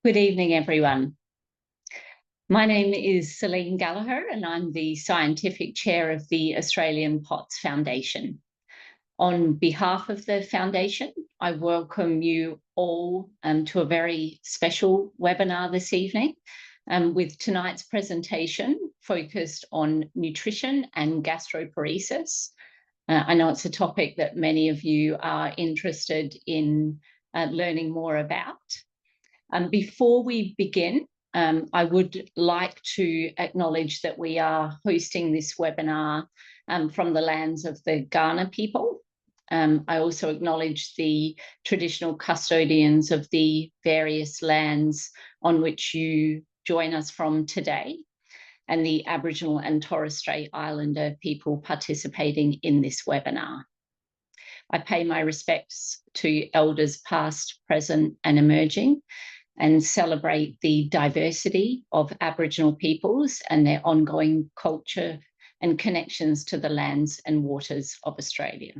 Good evening, everyone. My name is Celine Gallagher, and I'm the Scientific Chair of the Australian POTS Foundation. On behalf of the Foundation, I welcome you all to a very special webinar this evening, with tonight's presentation focused on nutrition and gastroparesis. I know it's a topic that many of you are interested in learning more about. Before we begin, I would like to acknowledge that we are hosting this webinar from the lands of the Kaurna people. I also acknowledge the traditional custodians of the various lands on which you join us from today, and the Aboriginal and Torres Strait Islander people participating in this webinar. I pay my respects to elders past, present, and emerging, and celebrate the diversity of Aboriginal peoples and their ongoing culture and connections to the lands and waters of Australia.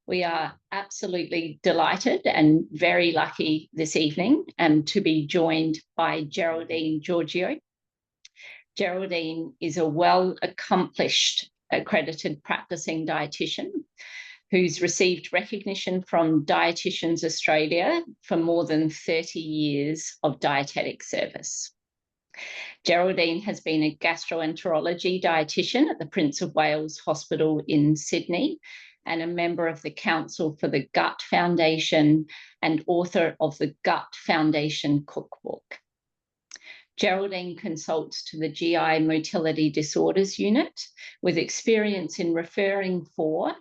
We are absolutely delighted and very lucky this evening to be joined by Geraldine Georgeou. Geraldine is a well-accomplished accredited practicing dietitian who's received recognition from Dietitians Australia for more than 30 years of dietetic service. Geraldine has been a gastroenterology dietitian at the Prince of Wales Hospital in Sydney and a member of the Council for the Gut Foundation and author of the Gut Foundation Cookbook. Geraldine consults to the GI Motility Disorders Unit with experience in referring for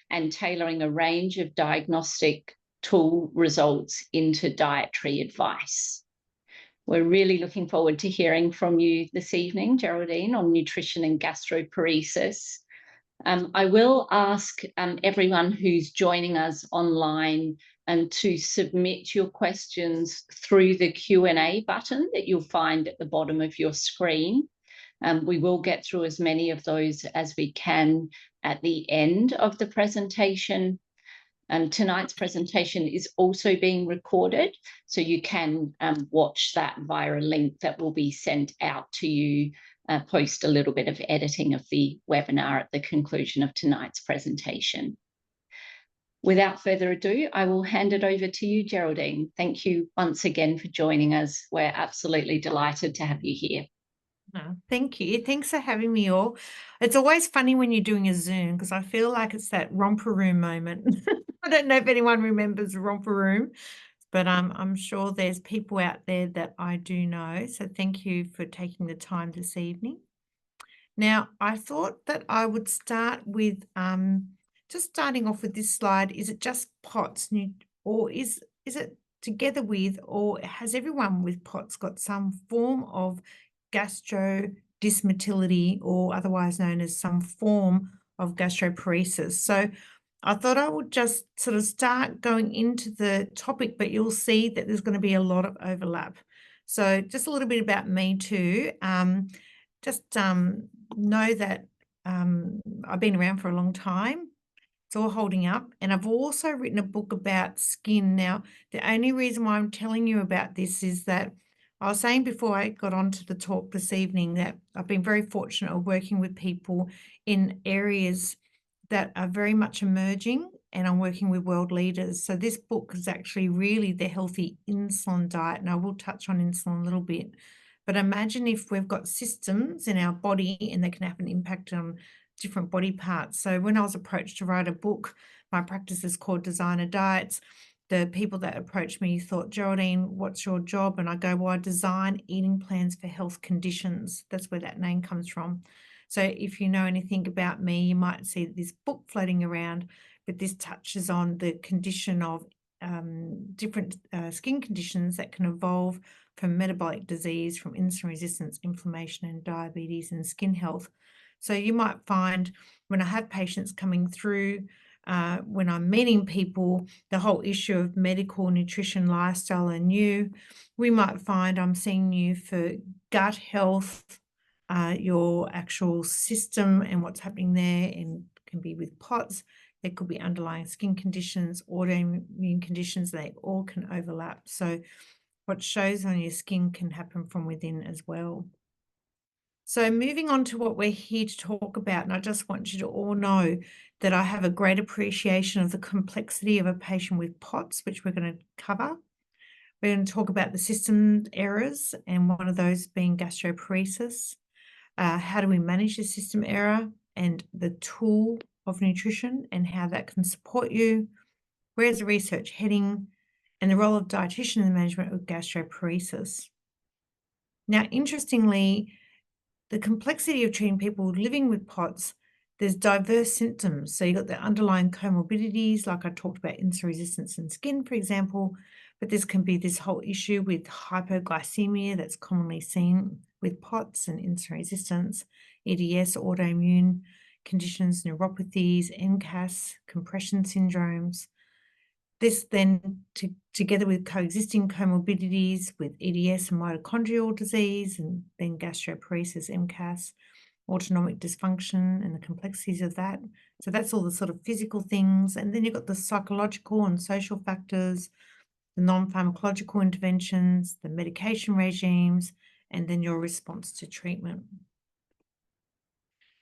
and tailoring a range of diagnostic tool results into dietary advice. We're really looking forward to hearing from you this evening, Geraldine, on nutrition and gastroparesis. I will ask everyone who's joining us online to submit your questions through the Q&A button that you'll find at the bottom of your screen. We will get through as many of those as we can at the end of the presentation. Tonight's presentation is also being recorded, so you can watch that via a link that will be sent out to you, post a little bit of editing of the webinar at the conclusion of tonight's presentation. Without further ado, I will hand it over to you, Geraldine. Thank you once again for joining us. We're absolutely delighted to have you here. Oh, thank you. Thanks for having me all. It's always funny when you're doing a Zoom because I feel like it's that romper room moment. I don't know if anyone remembers romper room, but I'm sure there's people out there that I do know. So thank you for taking the time this evening. Now, I thought that I would start with just starting off with this slide. Is it just POTS, or is it together with, or has everyone with POTS got some form of gastrodysmotility, or otherwise known as some form of gastroparesis? So I thought I would just sort of start going into the topic, but you'll see that there's going to be a lot of overlap. So just a little bit about me too. Know that I've been around for a long time. It's all holding up. And I've also written a book about skin. Now, the only reason why I'm telling you about this is that I was saying before I got onto the talk this evening that I've been very fortunate of working with people in areas that are very much emerging, and I'm working with world leaders. So this book is actually really the healthy insulin diet, and I will touch on insulin a little bit. But imagine if we've got systems in our body and they can have an impact on different body parts. So when I was approached to write a book, my practice is called Designer Diets. The people that approached me thought, Geraldine, what's your job? And I go, well, I design eating plans for health conditions. That's where that name comes from. So if you know anything about me, you might see this book floating around, but this touches on the condition of different skin conditions that can evolve from metabolic disease, from insulin resistance, inflammation, and diabetes and skin health. So you might find when I have patients coming through, when I'm meeting people, the whole issue of medical, nutrition, lifestyle, and you, we might find I'm seeing you for gut health, your actual system and what's happening there, and can be with POTS. There could be underlying skin conditions, autoimmune conditions, they all can overlap. So what shows on your skin can happen from within as well. So moving on to what we're here to talk about, and I just want you to all know that I have a great appreciation of the complexity of a patient with POTS, which we're going to cover. We're going to talk about the system errors, and one of those being gastroparesis. How do we manage the system error and the tool of nutrition and how that can support you? Where's the research heading? And the role of dietitian in the management of gastroparesis. Now, interestingly, the complexity of treating people living with POTS, there's diverse symptoms. So you've got the underlying comorbidities, like I talked about insulin resistance in skin, for example, but this can be this whole issue with hypoglycemia that's commonly seen with POTS and insulin resistance, EDS, autoimmune conditions, neuropathies, MCAS, compression syndromes. This then, together with coexisting comorbidities with EDS and mitochondrial disease, and then gastroparesis, MCAS, autonomic dysfunction and the complexities of that. So that's all the sort of physical things. And then you've got the psychological and social factors, the non-pharmacological interventions, the medication regimes, and then your response to treatment.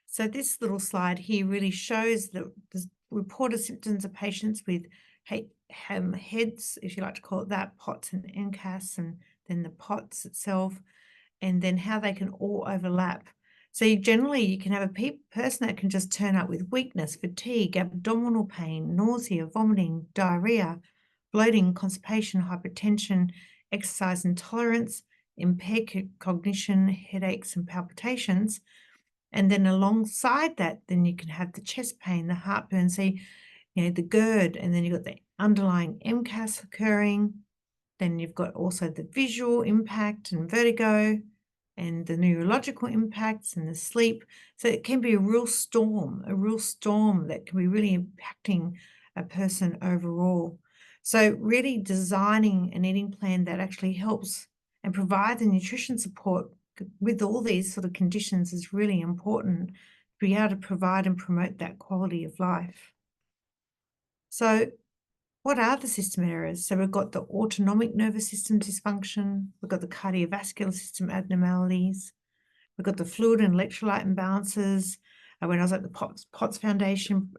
So this little slide here really shows the reported symptoms of patients with heads, if you like to call it that, POTS and MCAS, and then the POTS itself, and then how they can all overlap. So you can have a person that can just turn up with weakness, fatigue, abdominal pain, nausea, vomiting, diarrhea, bloating, constipation, hypertension, exercise intolerance, impaired cognition, headaches and palpitations. And then alongside that, then you can have the chest pain, the heartburn, the GERD, and then you've got the underlying MCAS occurring. Then you've got also the visual impact and vertigo and the neurological impacts and the sleep. So it can be a real storm that can be really impacting a person overall. So really designing an eating plan that actually helps and provide the nutrition support with all these sort of conditions is really important to be able to provide and promote that quality of life. So what are the system errors? So we've got the autonomic nervous system dysfunction, we've got the cardiovascular system abnormalities, we've got the fluid and electrolyte imbalances. When I was at the POTS Foundation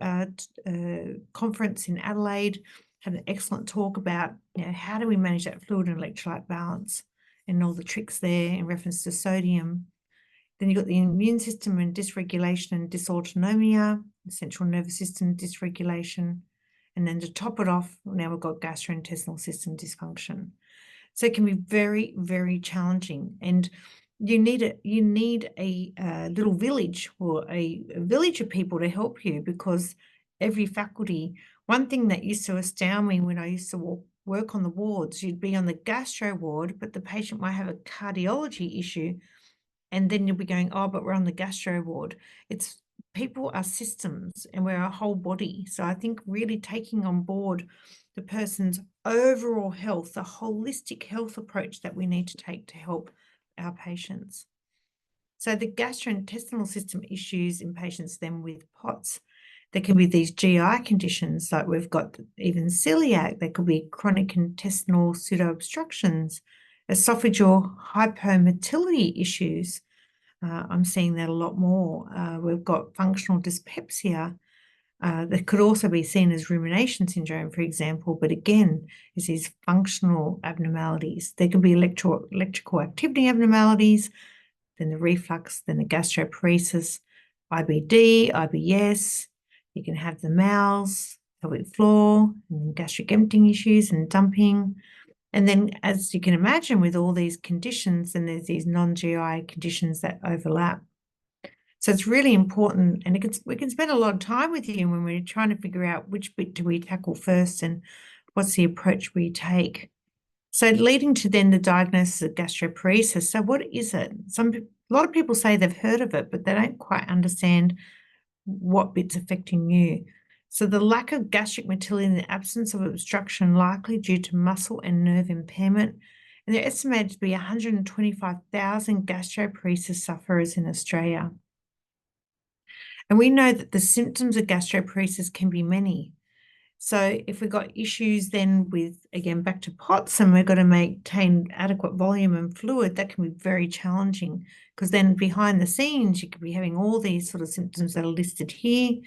conference in Adelaide, had an excellent talk about how do we manage that fluid and electrolyte balance and all the tricks there in reference to sodium. Then you've got the immune system and dysregulation and dysautonomia, the central nervous system dysregulation. And then to top it off, now we've got gastrointestinal system dysfunction. So it can be very, very challenging. And you need a little village or a village of people to help you, because every faculty, one thing that used to astound me when I used to work on the wards, you'd be on the gastro ward, but the patient might have a cardiology issue. And then you'll be going, oh, but we're on the gastro ward. People are systems and we're a whole body. So I think really taking on board the person's overall health, the holistic health approach that we need to take to help our patients. So the gastrointestinal system issues in patients then with POTS, there can be these GI conditions, like we've got even celiac, there could be chronic intestinal pseudo-obstructions, esophageal hypomotility issues. I'm seeing that a lot more. We've got functional dyspepsia that could also be seen as rumination syndrome, for example, but again, it's these functional abnormalities. There can be electrical activity abnormalities, then the reflux, then the gastroparesis, IBD, IBS. You can have the MALS, pelvic floor, and then gastric emptying issues and dumping. And then, as you can imagine, with all these conditions, then there's these non-GI conditions that overlap. So it's really important, and we can spend a lot of time with you when we're trying to figure out which bit do we tackle first and what's the approach we take. So leading to then the diagnosis of gastroparesis. So what is it? A lot of people say they've heard of it, but they don't quite understand what bit's affecting you. So the lack of gastric motility and the absence of obstruction likely due to muscle and nerve impairment. And they're estimated to be 125,000 gastroparesis sufferers in Australia. And we know that the symptoms of gastroparesis can be many. So if we've got issues then with, again, back to POTS, and we've got to maintain adequate volume and fluid, that can be very challenging, because then behind the scenes, you could be having all these sort of symptoms that are listed here. You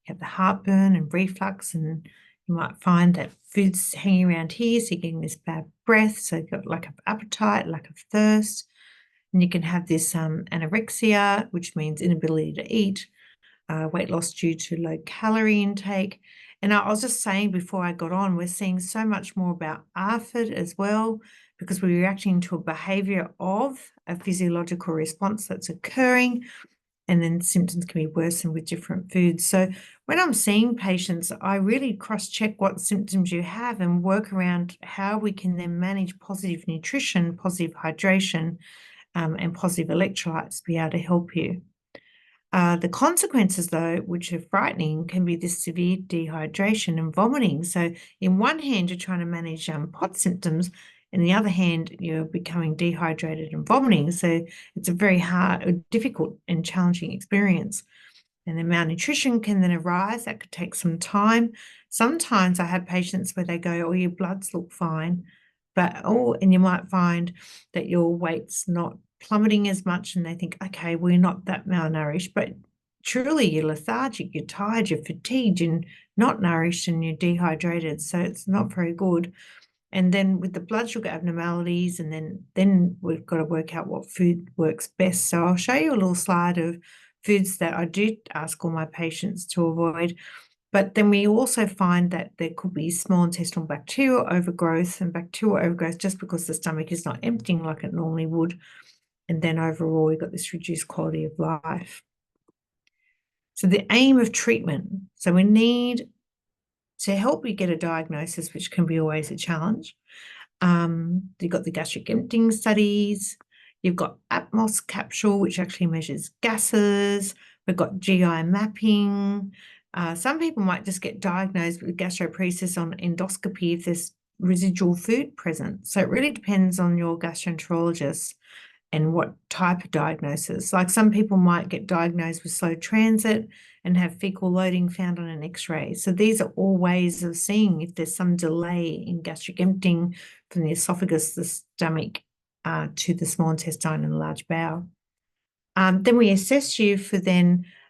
have the heartburn and reflux, and you might find that food's hanging around here, so you're getting this bad breath, so you've got lack of appetite, lack of thirst, and you can have this anorexia, which means inability to eat, weight loss due to low calorie intake. And I was just saying before I got on, we're seeing so much more about ARFID as well, because we're reacting to a behavior of a physiological response that's occurring, and then symptoms can be worsened with different foods. So when I'm seeing patients, I really cross-check what symptoms you have and work around how we can then manage positive nutrition, positive hydration, and positive electrolytes to be able to help you. The consequences, though, which are frightening, can be this severe dehydration and vomiting. So in one hand, you're trying to manage POT symptoms, and the other hand, you're becoming dehydrated and vomiting. So it's a very hard, difficult and challenging experience. And then malnutrition can then arise. That could take some time. Sometimes I have patients where they go, oh, your bloods look fine, but, oh, and you might find that your weight's not plummeting as much, and they think, okay, we're not that malnourished, but truly you're lethargic, you're tired, you're fatigued, you're not nourished, and you're dehydrated. So it's not very good. And then with the blood sugar abnormalities, and then we've got to work out what food works best. So I'll show you a little slide of foods that I do ask all my patients to avoid. But then we also find that there could be small intestinal bacterial overgrowth, and bacterial overgrowth just because the stomach is not emptying like it normally would. And then overall, we've got this reduced quality of life. So the aim of treatment, so we need to help you get a diagnosis, which can be always a challenge. You've got the gastric emptying studies. You've got Atmos capsule, which actually measures gases. We've got GI mapping. Some people might just get diagnosed with gastroparesis on endoscopy if there's residual food present. So it really depends on your gastroenterologist and what type of diagnosis. Like some people might get diagnosed with slow transit and have fecal loading found on an X-ray. So these are all ways of seeing if there's some delay in gastric emptying from the esophagus, the stomach, to the small intestine and the large bowel. Then we assess you for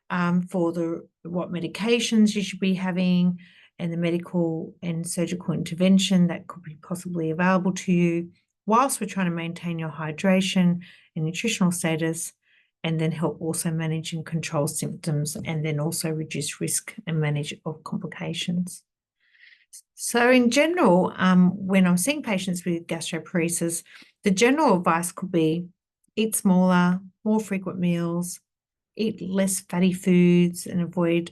what medications you should be having, and the medical and surgical intervention that could be possibly available to you, whilst we're trying to maintain your hydration and nutritional status, and then help also manage and control symptoms, and then also reduce risk and manage of complications. So in general, when I'm seeing patients with gastroparesis, the general advice could be eat smaller, more frequent meals, eat less fatty foods, and avoid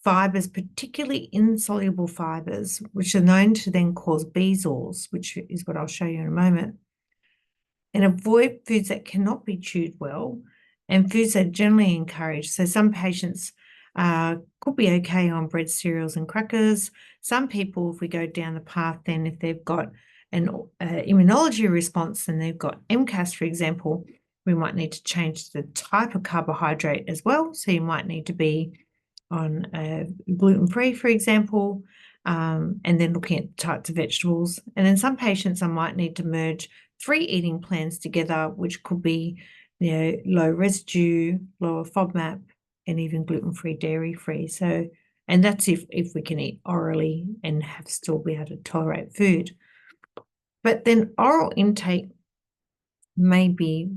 fibers, particularly insoluble fibers, which are known to then cause B sores, which is what I'll show you in a moment. And avoid foods that cannot be chewed well, and foods that are generally encouraged. So some patients could be okay on bread, cereals, and crackers. Some people, if we go down the path, then if they've got an immunology response and they've got MCAS, for example, we might need to change the type of carbohydrate as well. So you might need to be on gluten-free, for example, and then looking at types of vegetables. And in some patients, I might need to merge 3 eating plans together, which could be, low residue, lower FODMAP, and even gluten-free, dairy-free. So, and that's if we can eat orally and still be able to tolerate food. But then oral intake may be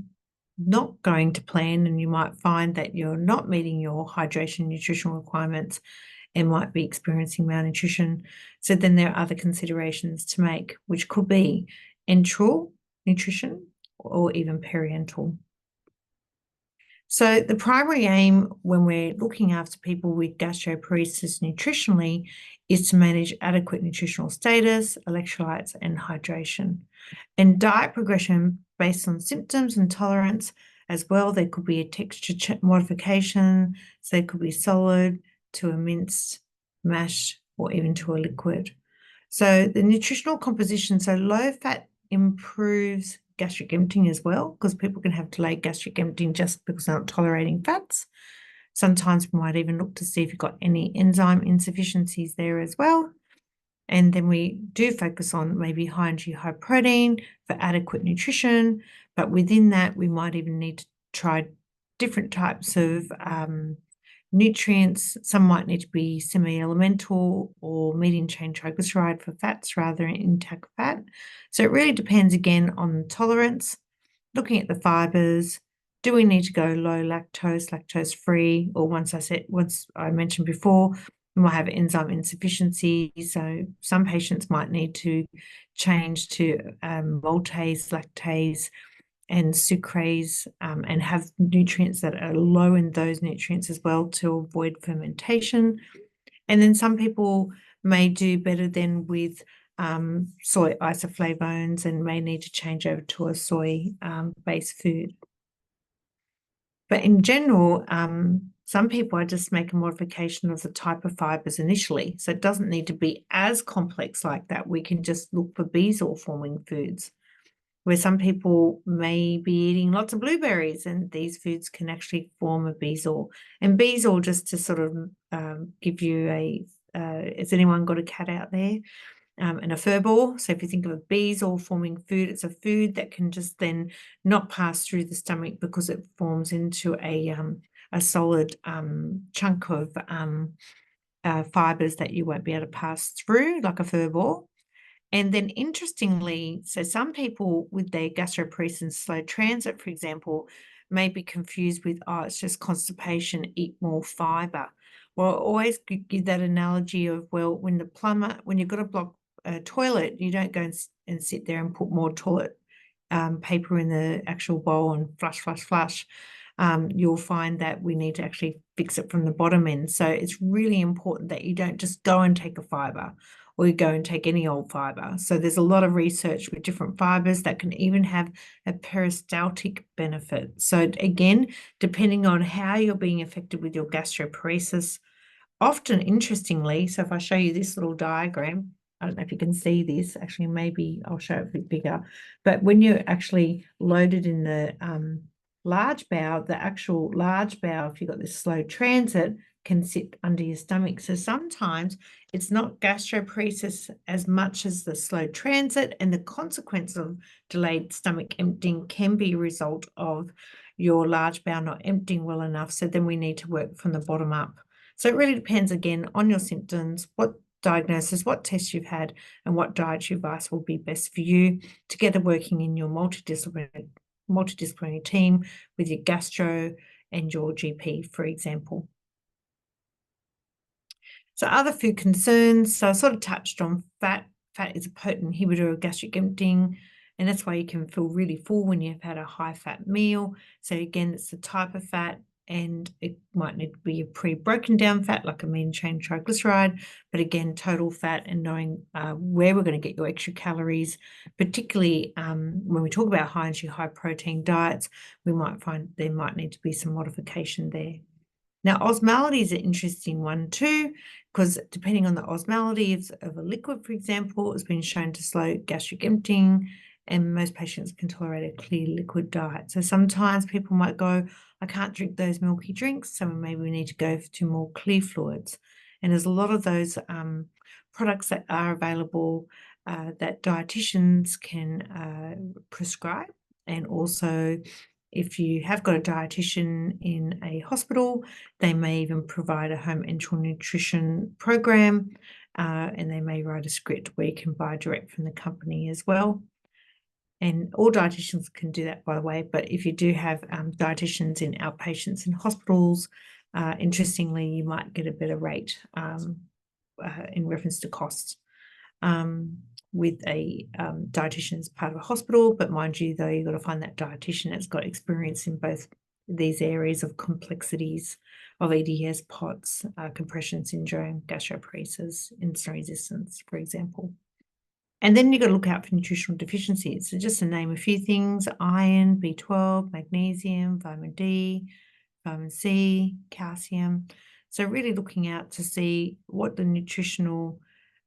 not going to plan, and you might find that you're not meeting your hydration nutritional requirements and might be experiencing malnutrition. So then there are other considerations to make, which could be enteral nutrition or even parenteral. So the primary aim when we're looking after people with gastroparesis nutritionally is to manage adequate nutritional status, electrolytes, and hydration. And diet progression based on symptoms and tolerance as well. There could be a texture modification, so it could be solid to a minced, mashed, or even to a liquid. So the nutritional composition, so low fat improves gastric emptying as well, because people can have delayed gastric emptying just because they're not tolerating fats. Sometimes we might even look to see if you've got any enzyme insufficiencies there as well. And then we do focus on maybe high in GI high protein for adequate nutrition, but within that, we might even need to try different types of nutrients. Some might need to be semi-elemental or medium chain triglyceride for fats rather than intact fat. So it really depends again on tolerance, looking at the fibers. Do we need to go low lactose, lactose free, or once I mentioned before, we might have enzyme insufficiency. So some patients might need to change to maltase, lactase, and sucrase, and have nutrients that are low in those nutrients as well to avoid fermentation. And then some people may do better than with soy isoflavones and may need to change over to a soy based food. But in general, some people I just make a modification of the type of fibers initially. So it doesn't need to be as complex like that. We can just look for bezoar forming foods, where some people may be eating lots of blueberries, and these foods can actually form a bezoar. And bezoar, just to sort of give you a, has anyone got a cat out there? And a fur ball. So if you think of a bezoar forming food, it's a food that can just then not pass through the stomach because it forms into a solid chunk of fibers that you won't be able to pass through, like a fur ball. And then interestingly, so some people with their gastroparesis and slow transit, for example, may be confused with, oh, it's just constipation, eat more fiber. Well, I always give that analogy of, well, when you've got a blocked toilet, you don't go and sit there and put more toilet paper in the actual bowl and flush. You'll find that we need to actually fix it from the bottom end. So it's really important that you don't just go and take a fiber, or you go and take any old fiber. So there's a lot of research with different fibers that can even have a peristaltic benefit. So again, depending on how you're being affected with your gastroparesis, often interestingly, so if I show you this little diagram, I don't know if you can see this, actually maybe I'll show it a bit bigger, but when you're actually loaded in the large bowel, the actual large bowel, if you've got this slow transit, can sit under your stomach. So sometimes it's not gastroparesis as much as the slow transit, and the consequence of delayed stomach emptying can be a result of your large bowel not emptying well enough. So then we need to work from the bottom up. So it really depends again on your symptoms, what diagnosis, what tests you've had, and what dietary advice will be best for you, together working in your multidisciplinary team with your gastro and your GP, for example. So other food concerns, so I sort of touched on fat. Fat is a potent inhibitor of gastric emptying, and that's why you can feel really full when you've had a high fat meal. So again, it's the type of fat, and it might need to be a pre-broken down fat like a medium chain triglyceride, but again, total fat, and knowing where we're going to get your extra calories, particularly when we talk about high energy, high protein diets, we might find there might need to be some modification there. Now, osmolality is an interesting one too, because depending on the osmolality of a liquid, for example, it's been shown to slow gastric emptying, and most patients can tolerate a clear liquid diet. So sometimes people might go, I can't drink those milky drinks, so maybe we need to go to more clear fluids. And there's a lot of those products that are available that dietitians can prescribe. And also, if you have got a dietitian in a hospital, they may even provide a home enteral nutrition program, and they may write a script where you can buy direct from the company as well. And all dietitians can do that, by the way, but if you do have dietitians in outpatients in hospitals, interestingly, you might get a better rate in reference to costs with a dietitian as part of a hospital. But mind you, though, you've got to find that dietitian that's got experience in both these areas of complexities of EDS, POTS, compression syndrome, gastroparesis, insulin resistance, for example. And then you've got to look out for nutritional deficiencies. So just to name a few things: iron, B12, magnesium, vitamin D, vitamin C, calcium. So really looking out to see what the nutritional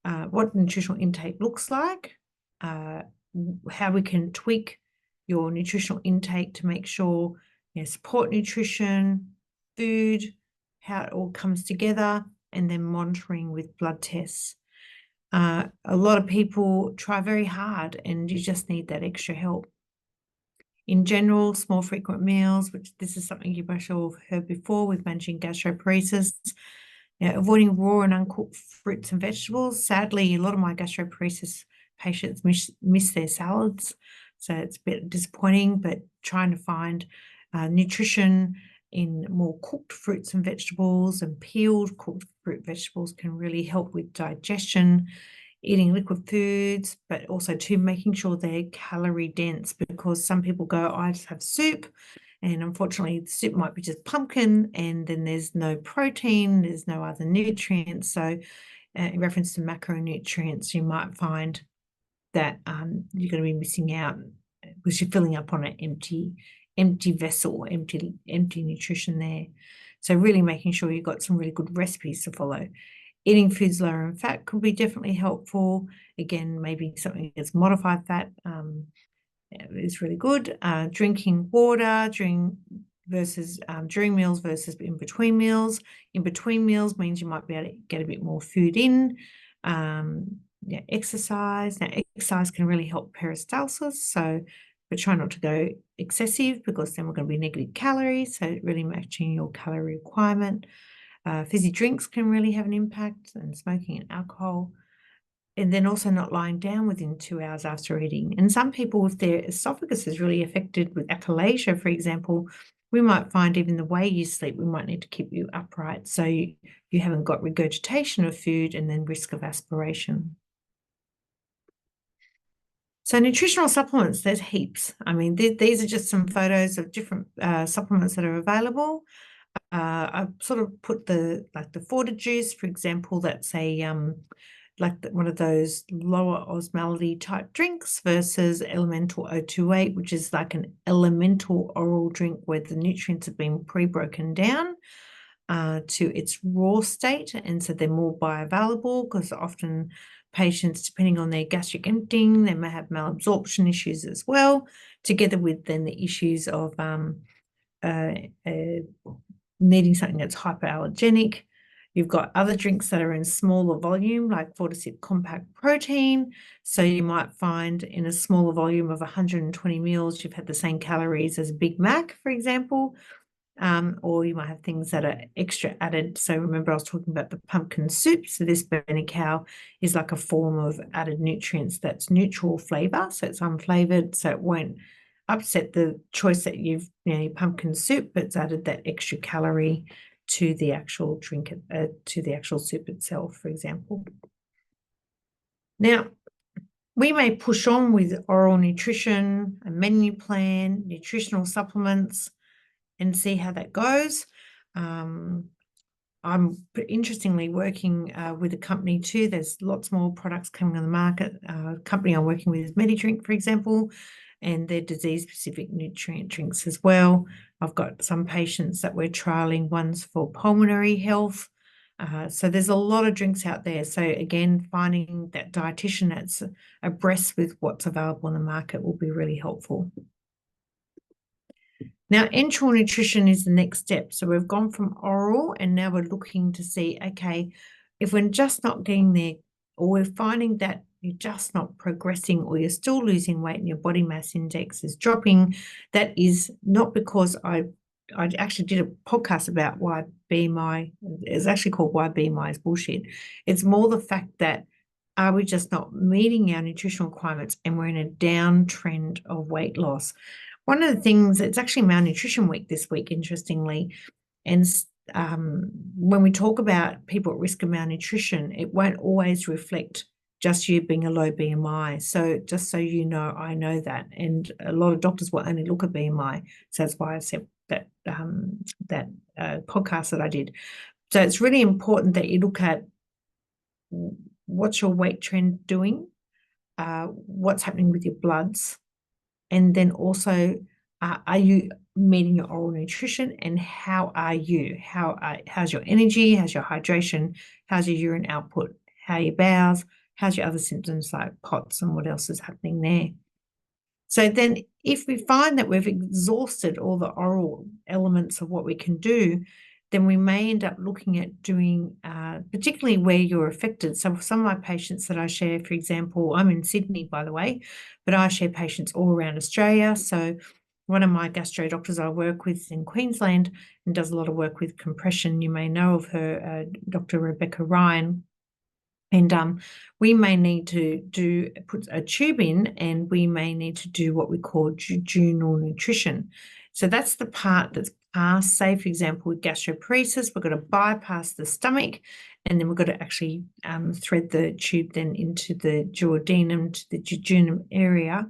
intake looks like, how we can tweak your nutritional intake to make sure support nutrition, food, how it all comes together, and then monitoring with blood tests. A lot of people try very hard and you just need that extra help. In general, small frequent meals, which this is something you've all heard before with managing gastroparesis, avoiding raw and uncooked fruits and vegetables. Sadly, a lot of my gastroparesis patients miss their salads, so it's a bit disappointing, but trying to find nutrition in more cooked fruits and vegetables and peeled cooked fruit vegetables can really help with digestion. Eating liquid foods, but also to making sure they're calorie dense, because some people go, I just have soup, and unfortunately the soup might be just pumpkin and then there's no protein, there's no other nutrients. So in reference to macronutrients, you might find that you're going to be missing out because you're filling up on an empty vessel, empty nutrition there. So really making sure you've got some really good recipes to follow. Eating foods lower in fat could be definitely helpful. Again, maybe something that's modified fat is really good. Drinking water during meals versus in between meals. In between meals means you might be able to get a bit more food in. Exercise. Now, exercise can really help peristalsis, so but try not to go excessive because then we're going to be negative calories. So really matching your calorie requirement. Fizzy drinks can really have an impact, and smoking and alcohol. And then also not lying down within 2 hours after eating. And some people, if their esophagus is really affected with achalasia, for example, we might find even the way you sleep, we might need to keep you upright so you haven't got regurgitation of food and then risk of aspiration. So nutritional supplements, there's heaps. I mean, these are just some photos of different supplements that are available. I've sort of put the Forte juice, for example, that's a one of those lower osmolality type drinks versus Elemental 028, which is like an elemental oral drink where the nutrients have been pre-broken down to its raw state, and so they're more bioavailable because often patients, depending on their gastric emptying, they may have malabsorption issues as well, together with then the issues of needing something that's hypoallergenic. You've got other drinks that are in smaller volume, like Forte Compact Protein. So you might find in a smaller volume of 120 mils, you've had the same calories as a Big Mac, for example. Or you might have things that are extra added. So remember, I was talking about the pumpkin soup. So this Parenteral is like a form of added nutrients that's neutral flavor. So it's unflavored, so it won't upset the choice that you've, pumpkin soup, but it's added that extra calorie to the actual drink, to the actual soup itself, for example. Now, we may push on with oral nutrition, a menu plan, nutritional supplements, and see how that goes. I'm interestingly working with a company too. There's lots more products coming on the market. Company I'm working with is MediDrink, for example, and they're disease-specific nutrient drinks as well. I've got some patients that we're trialing ones for pulmonary health. So there's a lot of drinks out there. So again, finding that dietitian that's abreast with what's available on the market will be really helpful. Now, enteral nutrition is the next step. So we've gone from oral and now we're looking to see, okay, if we're just not getting there, or we're finding that you're just not progressing, or you're still losing weight and your body mass index is dropping, that is not because I actually did a podcast about why BMI, it's actually called Why BMI is Bullshit. It's more the fact that are we just not meeting our nutritional requirements and we're in a downtrend of weight loss. One of the things, it's actually Malnutrition Week this week, interestingly, and when we talk about people at risk of malnutrition, it won't always reflect just you being a low BMI. So just so you know, I know that, and a lot of doctors will only look at BMI. So that's why I said that podcast that I did. So it's really important that you look at what's your weight trend doing, what's happening with your bloods, and then also are you meeting your oral nutrition, and how are you? How's your energy? How's your hydration? How's your urine output? How are your bowels? How's your other symptoms like POTS, and what else is happening there? So then if we find that we've exhausted all the oral elements of what we can do, then we may end up looking at doing, particularly where you're affected. So some of my patients that I share, for example, I'm in Sydney, by the way, but I share patients all around Australia. So one of my gastro doctors I work with in Queensland and does a lot of work with compression. You may know of her, Dr. Rebecca Ryan. And we may need to put a tube in, and we may need to do what we call jejunal nutrition. So that's the part that's past, say, for example, with gastroparesis, we've got to bypass the stomach, and then we've got to actually thread the tube then into the duodenum, to the jejunum area.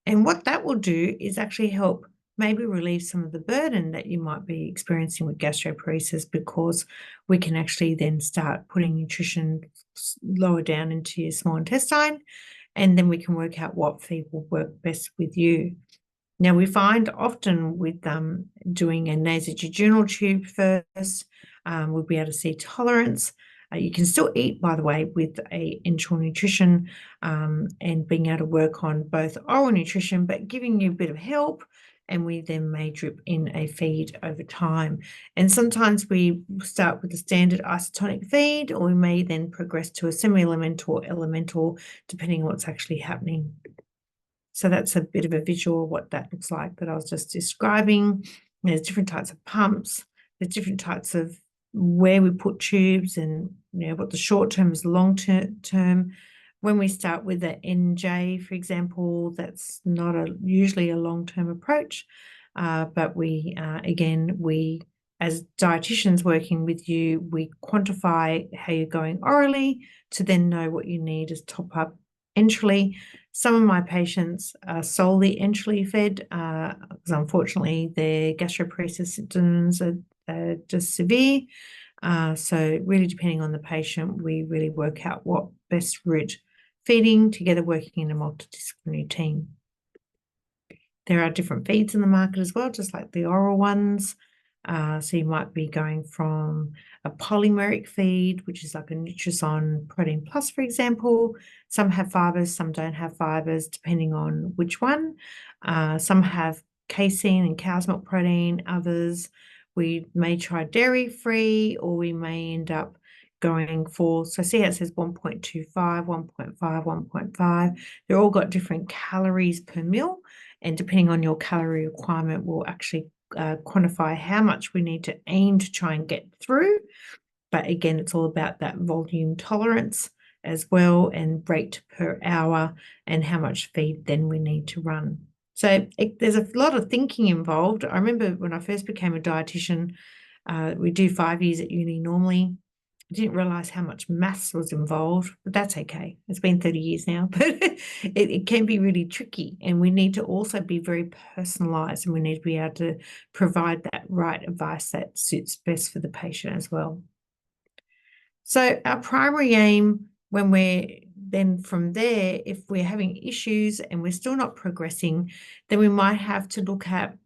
And what that will do is actually help maybe relieve some of the burden that you might be experiencing with gastroparesis, because we can actually then start putting nutrition lower down into your small intestine, and then we can work out what feed will work best with you. Now, we find often with doing a nasojejunal tube first, we'll be able to see tolerance. You can still eat, by the way, with a enteral nutrition, and being able to work on both oral nutrition, but giving you a bit of help, and we then may drip in a feed over time. And sometimes we start with the standard isotonic feed, or we may then progress to a semi-elemental or elemental, depending on what's actually happening. So that's a bit of a visual of what that looks like that I was just describing. There's different types of pumps, there's different types of where we put tubes, and what the short term is, long term. When we start with the NJ, for example, that's not usually a long-term approach, but we as dietitians working with you, we quantify how you're going orally to then know what you need as top up enterally. Some of my patients are solely enterally fed, because unfortunately their gastroparesis symptoms are just severe. So really, depending on the patient, we really work out what best route feeding, together working in a multidisciplinary team. There are different feeds in the market as well, just like the oral ones. So you might be going from a polymeric feed, which is like a Nutrison Protein Plus, for example. Some have fibers, some don't have fibers, depending on which one. Some have casein and cow's milk protein. Others, we may try dairy-free, or we may end up going for, so see how it says 1.25, 1.5, 1.5. They're all got different calories per meal, and depending on your calorie requirement, we'll actually quantify how much we need to aim to try and get through. But again, it's all about that volume tolerance as well, and rate per hour, and how much feed then we need to run. So there's a lot of thinking involved. I remember when I first became a dietitian, we do 5 years at uni normally. I didn't realise how much maths was involved, but that's okay. It's been 30 years now, but it can be really tricky, and we need to also be very personalised, and we need to be able to provide that right advice that suits best for the patient as well. So our primary aim, when we're then from there, if we're having issues and we're still not progressing, then we might have to look at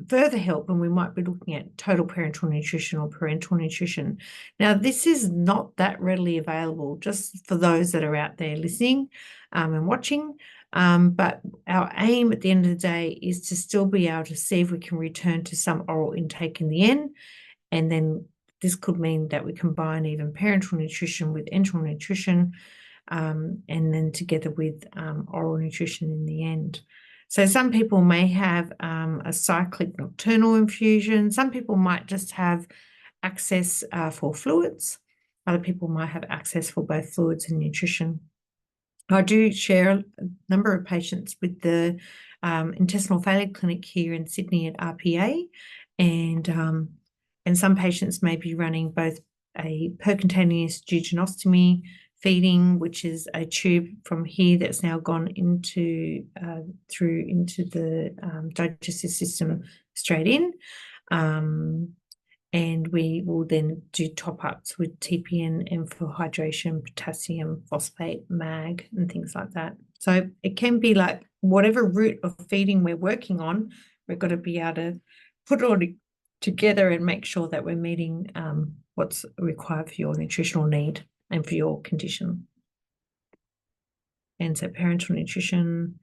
further help, and we might be looking at total parenteral nutrition or parenteral nutrition. Now, this is not that readily available, just for those that are out there listening and watching. But our aim at the end of the day is to still be able to see if we can return to some oral intake in the end. And then this could mean that we combine even parenteral nutrition with enteral nutrition, and then together with oral nutrition in the end. So some people may have a cyclic nocturnal infusion. Some people might just have access for fluids. Other people might have access for both fluids and nutrition. I do share a number of patients with the intestinal failure clinic here in Sydney at RPA, and some patients may be running both a percutaneous duodenostomy feeding, which is a tube from here that's now gone into through into the digestive system straight in, and we will then do top-ups with TPN and for hydration, potassium, phosphate, mag, and things like that. So it can be like whatever route of feeding we're working on, we've got to be able to put it all together and make sure that we're meeting what's required for your nutritional need and for your condition. And so parenteral nutrition,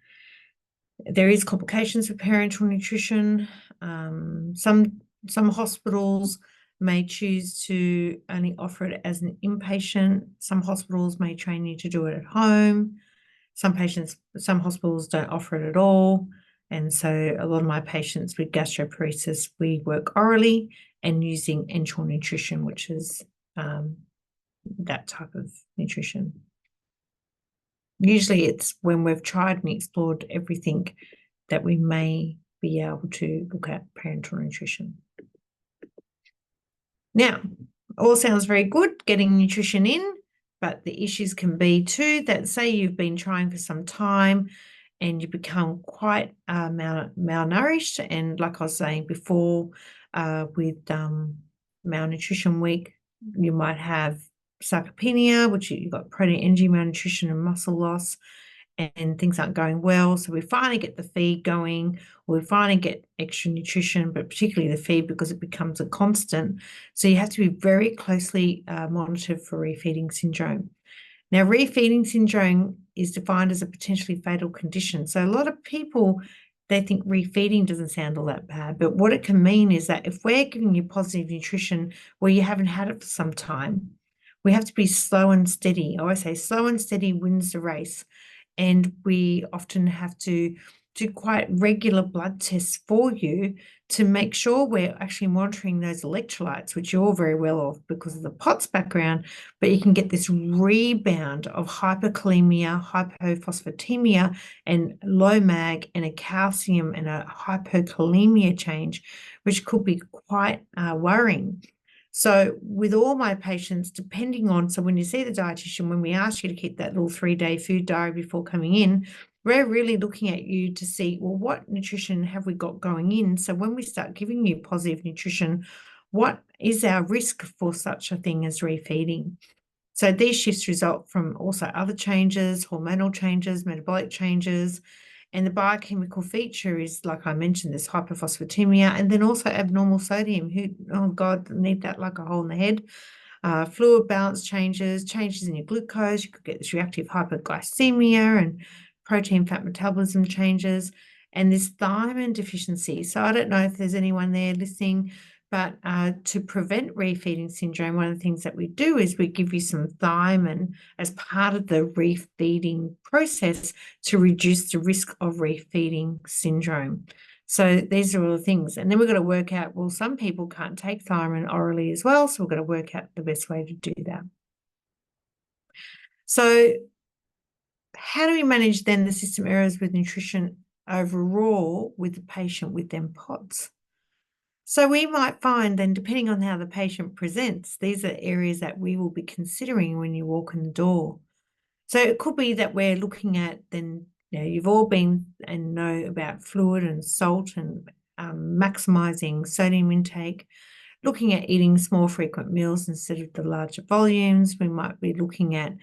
there is complications with parenteral nutrition. Some Some hospitals may choose to only offer it as an inpatient. Some hospitals may train you to do it at home. Some hospitals don't offer it at all. And so a lot of my patients with gastroparesis, we work orally and using enteral nutrition, which is that type of nutrition. Usually it's when we've tried and explored everything that we may be able to look at parenteral nutrition. Now, all sounds very good, getting nutrition in, but the issues can be too that, say you've been trying for some time and you become quite malnourished. And like I was saying before, with malnutrition week, you might have sarcopenia, which you've got protein, energy malnutrition and muscle loss, and things aren't going well. So we finally get the feed going, or we finally get extra nutrition, but particularly the feed, because it becomes a constant. So you have to be very closely monitored for refeeding syndrome. Now, refeeding syndrome is defined as a potentially fatal condition. So a lot of people, they think refeeding doesn't sound all that bad, but what it can mean is that if we're giving you positive nutrition where you haven't had it for some time, we have to be slow and steady. I always say slow and steady wins the race. And we often have to do quite regular blood tests for you to make sure we're actually monitoring those electrolytes, which you're very well off because of the POTS background, but you can get this rebound of hyperkalemia, hypophosphatemia, and low mag, and a calcium and a hyperkalemia change, which could be quite worrying. So with all my patients, depending on, so when you see the dietitian, when we ask you to keep that little 3-day food diary before coming in, we're really looking at you to see, well, what nutrition have we got going in? So when we start giving you positive nutrition, what is our risk for such a thing as refeeding? So these shifts result from also other changes, hormonal changes, metabolic changes, and the biochemical feature is, like I mentioned, this hypophosphatemia, and then also abnormal sodium. Who, oh God, need that like a hole in the head. Fluid balance changes in your glucose. You could get this reactive hyperglycemia and protein fat metabolism changes, and this thiamine deficiency. So I don't know if there's anyone there listening, but to prevent refeeding syndrome, one of the things that we do is we give you some thiamine as part of the refeeding process to reduce the risk of refeeding syndrome. So these are all the things. And then we've got to work out, well, some people can't take thiamine orally as well, so we've got to work out the best way to do that. So how do we manage then the system errors with nutrition overall with the patient with them POTS? So we might find then, depending on how the patient presents, these are areas that we will be considering when you walk in the door. So it could be that we're looking at then, you know, you've all been and know about fluid and salt and maximising sodium intake, looking at eating small frequent meals instead of the larger volumes. We might be looking at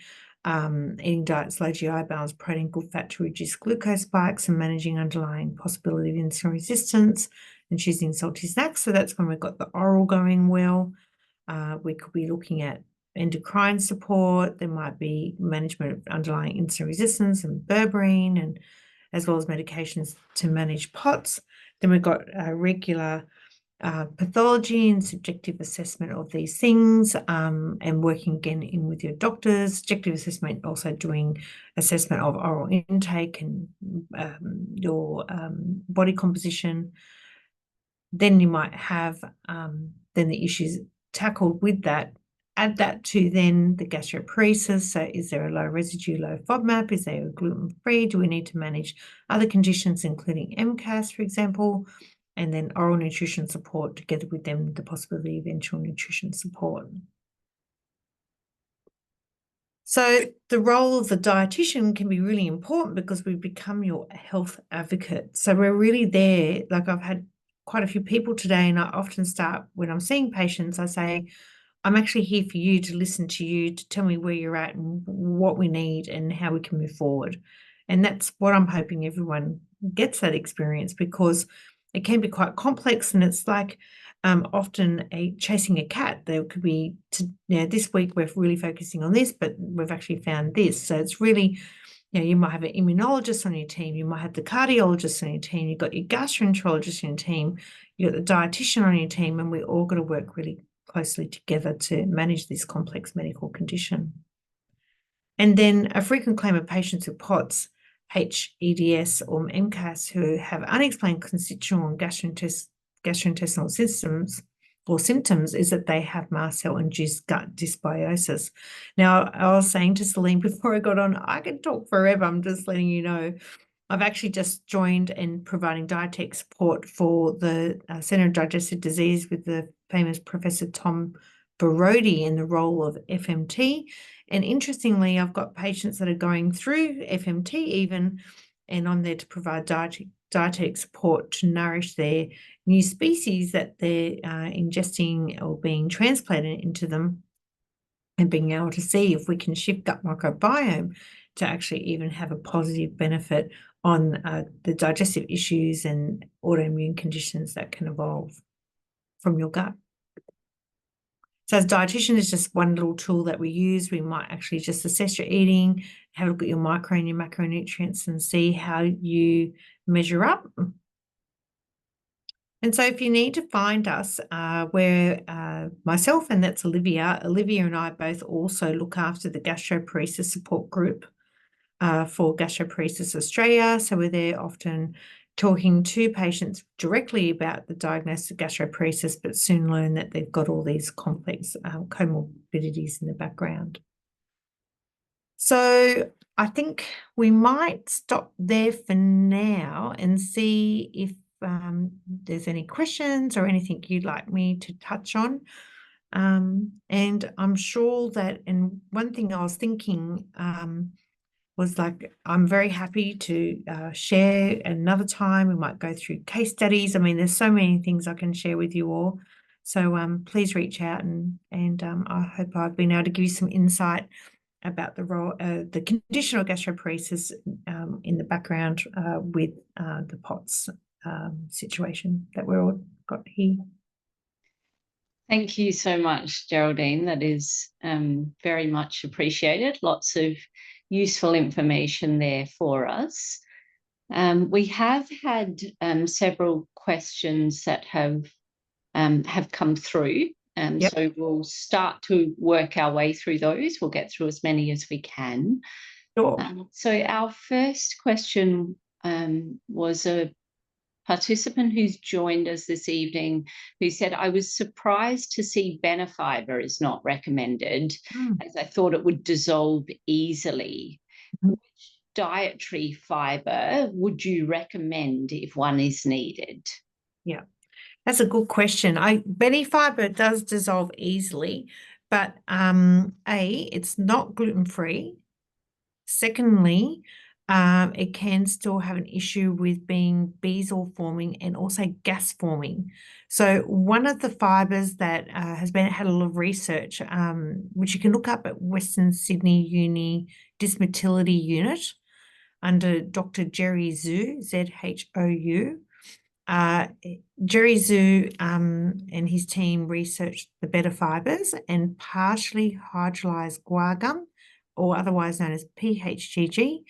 eating diets low GI, balanced protein, good fat to reduce glucose spikes, and managing underlying possibility of insulin resistance, and choosing salty snacks. So that's when we've got the oral going well. We could be looking at endocrine support. There might be management of underlying insulin resistance and berberine, and as well as medications to manage POTS. Then we've got regular pathology and subjective assessment of these things, and working again in with your doctors. Subjective assessment, also doing assessment of oral intake and your body composition. Then you might have then the issues tackled with that. Add that to then the gastroparesis. So is there a low residue, low FODMAP? Is there a gluten-free? Do we need to manage other conditions, including MCAS, for example? And then oral nutrition support together with them, the possibility of enteral nutrition support. So the role of the dietitian can be really important because we become your health advocate. So we're really there. Like, I've had quite a few people today, and I often start when I'm seeing patients, I say, I'm actually here for you, to listen to you, to tell me where you're at and what we need and how we can move forward. And that's what I'm hoping everyone gets, that experience, because it can be quite complex, and it's like often chasing a cat. There could be, this week we're really focusing on this, but we've actually found this. So it's really, you might have an immunologist on your team, you might have the cardiologist on your team, you've got your gastroenterologist on your team, you've got the dietitian on your team, and we all got to work really closely together to manage this complex medical condition. And then a frequent claim of patients with POTS, HEDS or MCAS who have unexplained constitutional and gastrointestinal symptoms is that they have mast cell-induced gut dysbiosis. Now, I was saying to Celine before I got on, I could talk forever. I'm just letting you know. I've actually just joined in providing dietetic support for the Centre of Digestive Disease with the famous Professor Tom Barodi in the role of FMT. And interestingly, I've got patients that are going through FMT even, and I'm there to provide dietetic support to nourish their new species that they're ingesting or being transplanted into them, and being able to see if we can shift gut microbiome to actually even have a positive benefit on the digestive issues and autoimmune conditions that can evolve from your gut. So as dietitian is just one little tool that we use. We might actually just assess your eating, have a look at your micro and your macronutrients and see how you measure up. And so if you need to find us, we're myself, and that's Olivia. Olivia and I both also look after the Gastroparesis support group for Gastroparesis Australia. So we're there often talking to patients directly about the diagnosis of gastroparesis, but soon learn that they've got all these complex comorbidities in the background. So I think we might stop there for now and see if there's any questions or anything you'd like me to touch on. And I'm sure that, and one thing I was thinking was like, I'm very happy to share another time. We might go through case studies. I mean, there's so many things I can share with you all. So please reach out, and I hope I've been able to give you some insight about the role, the conditional gastroparesis in the background with the POTS situation that we're all got here. Thank you so much, Geraldine. That is very much appreciated. Lots of useful information there for us. We have had several questions that have come through. Yep. So we'll start to work our way through those. We'll get through as many as we can. Sure. So our first question was a participant who's joined us this evening who said, I was surprised to see benefiber is not recommended, as I thought it would dissolve easily. Which dietary fiber would you recommend if one is needed? Yeah, that's a good question. Benefiber does dissolve easily, but it's not gluten-free. Secondly, it can still have an issue with being basal forming and also gas forming. So one of the fibers that has had a lot of research, which you can look up at Western Sydney Uni Dysmotility Unit under Dr. Georgeou, Z-H-O-U. Georgeou and his team researched the beta fibers, and partially hydrolyzed guar gum, or otherwise known as PHGG,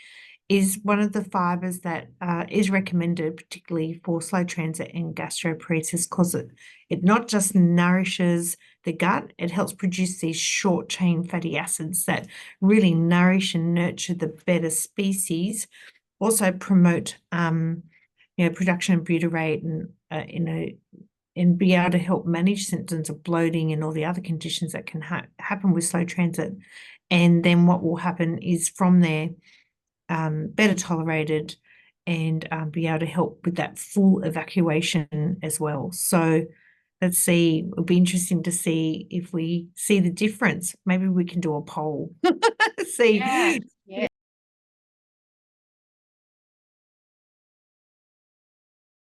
is one of the fibers that is recommended, particularly for slow transit and gastroparesis, because it not just nourishes the gut, it helps produce these short chain fatty acids that really nourish and nurture the beta species, also promote production of butyrate and be able to help manage symptoms of bloating and all the other conditions that can happen with slow transit. And then what will happen is from there, better tolerated and be able to help with that full evacuation as well. So let's see, it'll be interesting to see if we see the difference. Maybe we can do a poll. see